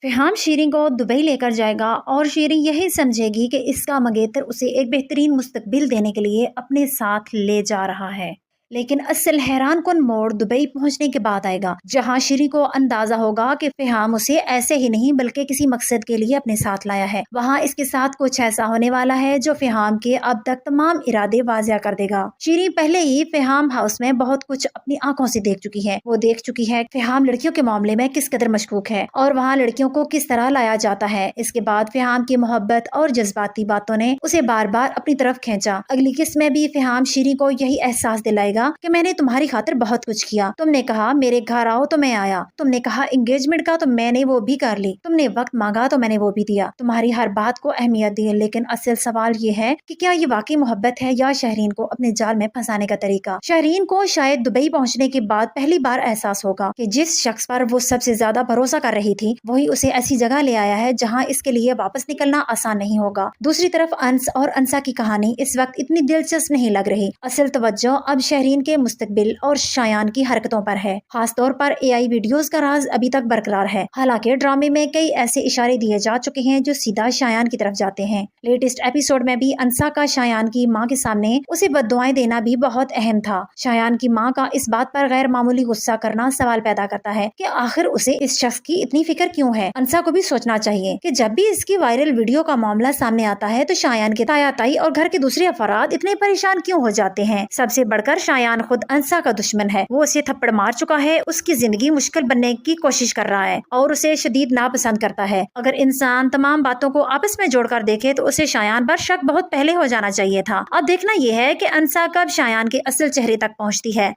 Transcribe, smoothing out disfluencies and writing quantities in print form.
फ़िहाम शीरीं को दुबई लेकर जाएगा और शीरीं यही समझेगी कि इसका मंगेतर उसे एक बेहतरीन मुस्तकबिल देने के लिए अपने साथ ले जा रहा है। लेकिन असल हैरान कुन मोड़ दुबई पहुंचने के बाद आएगा, जहां शीरीं को अंदाजा होगा कि फ़िहाम उसे ऐसे ही नहीं बल्कि किसी मकसद के लिए अपने साथ लाया है। वहां इसके साथ कुछ ऐसा होने वाला है जो फ़िहाम के अब तक तमाम इरादे वाज़िया कर देगा। शीरीं पहले ही फ़िहाम हाउस में बहुत कुछ अपनी आंखों से देख चुकी है। वो देख चुकी है फ़िहाम लड़कियों के मामले में किस कदर मशकूक है और वहाँ लड़कियों को किस तरह लाया जाता है। इसके बाद फ़िहाम की मोहब्बत और जज्बाती बातों ने उसे बार बार अपनी तरफ खींचा। अगली किस्त में भी फ़िहाम शीरीं को यही एहसास दिलाएगा कि मैंने तुम्हारी खातिर बहुत कुछ किया। तुमने कहा मेरे घर आओ तो मैं आया, तुमने कहा एंगेजमेंट का तो मैंने वो भी कर ली, तुमने वक्त मांगा तो मैंने वो भी दिया, तुम्हारी हर बात को अहमियत दी। लेकिन असल सवाल ये है कि क्या ये वाकई मोहब्बत है या शहरीन को अपने जाल में फंसाने का तरीका। शहरीन को शायद दुबई पहुंचने के बाद पहली बार एहसास होगा कि जिस शख्स पर वो सबसे ज्यादा भरोसा कर रही थी वही उसे ऐसी जगह ले आया है जहाँ इसके लिए वापस निकलना आसान नहीं होगा। दूसरी तरफ अंस और अंसा की कहानी इस वक्त इतनी दिलचस्प नहीं लग रही। असल तवज्जो अब शहरीन के मुस्तकबिल और शायान की हरकतों पर है। खास तौर पर एआई वीडियोस का राज अभी तक बरकरार है। हालांकि ड्रामे में कई ऐसे इशारे दिए जा चुके हैं जो सीधा शायान की तरफ जाते हैं। लेटेस्ट एपिसोड में भी अंसा का शायान की मां के सामने उसे बद्दुआएं देना भी बहुत अहम था। शायान की मां का इस बात पर गैर मामूली गुस्सा करना सवाल पैदा करता है कि आखिर उसे इस शख्स की इतनी फिक्र क्यों है। अंसा को भी सोचना चाहिए कि जब भी इसकी वायरल वीडियो का मामला सामने आता है तो शायान के ताया ताई और घर के दूसरे अफराद इतने परेशान क्यों हो जाते हैं। सबसे बढ़कर शायान खुद अंसा का दुश्मन है। वो उसे थप्पड़ मार चुका है, उसकी जिंदगी मुश्किल बनने की कोशिश कर रहा है और उसे शदीद नापसंद करता है। अगर इंसान तमाम बातों को आपस में जोड़कर देखे तो उसे शायान पर शक बहुत पहले हो जाना चाहिए था। अब देखना यह है कि अंसा कब शायान के असल चेहरे तक पहुंचती है।